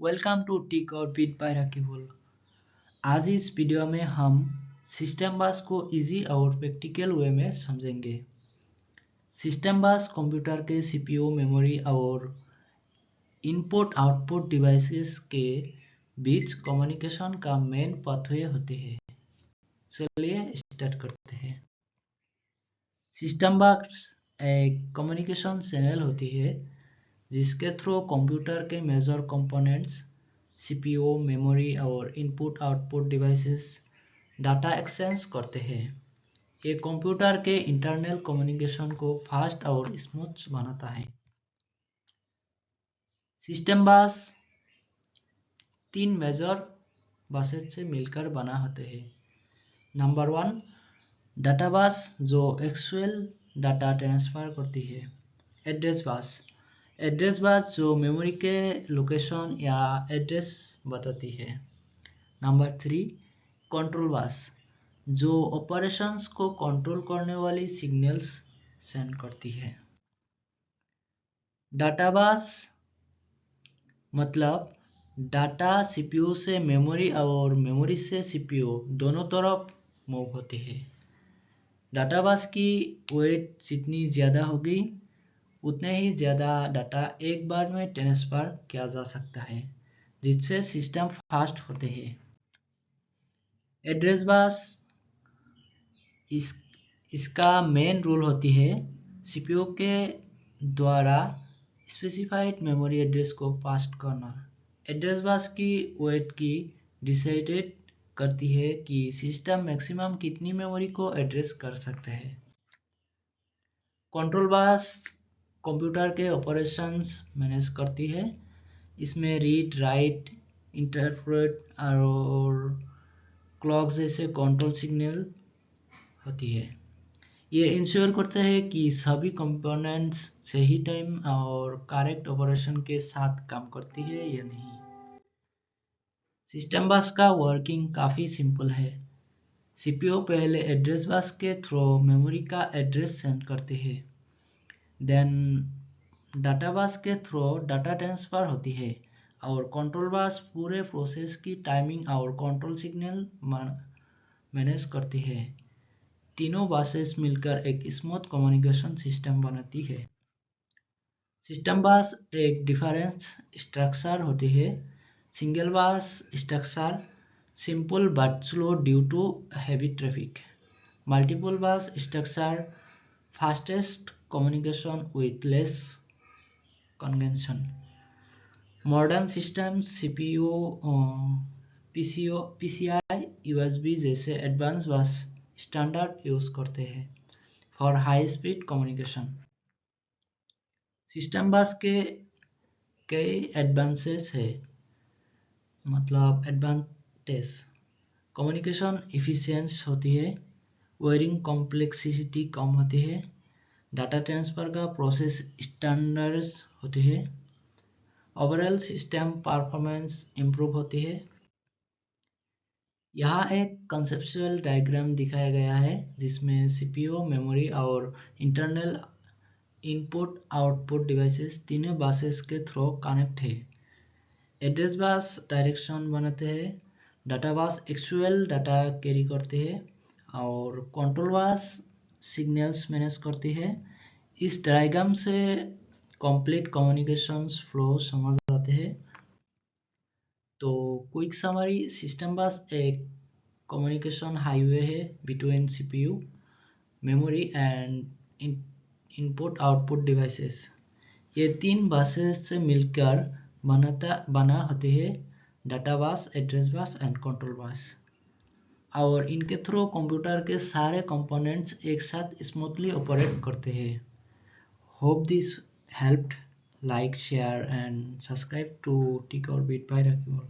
Welcome two tick और beat bye Rakibul. आज इस वीडियो में हम सिस्टम बस को इजी और प्रैक्टिकल वे में समझेंगे। सिस्टम बस कंप्यूटर के सीपीयू, मेमोरी और इनपुट आउटपुट डिवाइसेस के बीच कम्युनिकेशन का मेन पाथवे होते हैं। चलिए स्टार्ट करते हैं। सिस्टम बस एक कम्युनिकेशन चैनल होती है जिसके थ्रू कंप्यूटर के मेजर कंपोनेंट्स सीपीयू, मेमोरी और input output devices data exchange करते हैं। ये कंप्यूटर के इंटरनल कम्युनिकेशन को फास्ट और स्मूथ बनाता है। सिस्टम बस तीन मेजर बसेस से मिलकर बना होते हैं। नंबर 1, डाटा बस जो एक्चुअल डाटा ट्रांसफर करती है। एड्रेस बस जो मेमोरी के लोकेशन या एड्रेस बताती है। नंबर 3, कंट्रोल बस जो ऑपरेशंस को कंट्रोल करने वाली सिग्नल्स सेंड करती है। डाटा बस मतलब डाटा सीपीयू से मेमोरी और मेमोरी से सीपीयू दोनों तरफ मूव होती है। डाटा बस की वेट जितनी ज़्यादा होगी उतने ही ज़्यादा डाटा एक बार में ट्रांसफ़र किया जा सकता है, जिससे सिस्टम फास्ट होते हैं। एड्रेस बस इसका मेन रोल होती है सीपीयू के द्वारा स्पेसिफाइड मेमोरी एड्रेस को पास करना। एड्रेस बस की वेट की डिसाइडेड करती है कि सिस्टम मैक्सिमम कितनी मेमोरी को एड्रेस कर सकते हैं। कंट्रोल बस कंप्यूटर के ऑपरेशंस मैनेज करती है। इसमें रीड, राइट, इंटरप्रेट और क्लॉक जैसे कंट्रोल सिग्नल होती है। ये इंश्योर करते हैं कि सभी कंपोनेंट्स सही टाइम और करेक्ट ऑपरेशन के साथ काम करती है या नहीं। सिस्टम बस का वर्किंग काफ़ी सिंपल है। सीपीयू पहले एड्रेस बस के थ्रू मेमोरी का एड्रेस सेंड करते हैं। देन डाटा बस के थ्रू डाटा ट्रांसफ़र होती है और कंट्रोल बस पूरे प्रोसेस की टाइमिंग और कंट्रोल सिग्नल मैनेज करती है। तीनों बसेस मिलकर एक स्मूथ कम्युनिकेशन सिस्टम बनाती है। सिस्टम बस एक डिफरेंस स्ट्रक्चर होती है। Single bus structure simple but slow due to heavy traffic. Multiple bus structure fastest communication with less congestion. Modern systems CPU, PCI, USB जैसे एडवांस बस स्टैंडर्ड यूज करते हैं for high speed communication. System bus के कई advances है, मतलब advantage. Communication इफिशिएंस होती है, wiring complexity कम होती है, डाटा ट्रांसफर का प्रोसेस स्टैंडर्ड्स होती है, ओवरऑल सिस्टम परफॉर्मेंस इम्प्रूव होती है। यहाँ एक कंसेप्चुअल डायग्राम दिखाया गया है जिसमें सीपीयू, मेमोरी और इंटरनल इनपुट आउटपुट डिवाइसेस तीनों बसेस के थ्रू कनेक्ट है। एड्रेस बस डायरेक्शन बनाते हैं, डाटा बस एक्चुअल डाटा कैरी करते हैं और कंट्रोल बस सिग्नल्स मैनेज करती है। इस डायग्राम से कंप्लीट कम्युनिकेशंस फ्लो समझ आते हैं। तो क्विक समरी, सिस्टम बस एक कम्युनिकेशन हाईवे है between CPU, memory and input output devices. ये तीन बसेस से मिलकर बना होते हैं डाटा बस, address bus and control bus, और इनके थ्रू कंप्यूटर के सारे कंपोनेंट्स एक साथ स्मूथली ऑपरेट करते हैं। Hope this helped. Like, share and subscribe to Tick or Beat by Rakibul.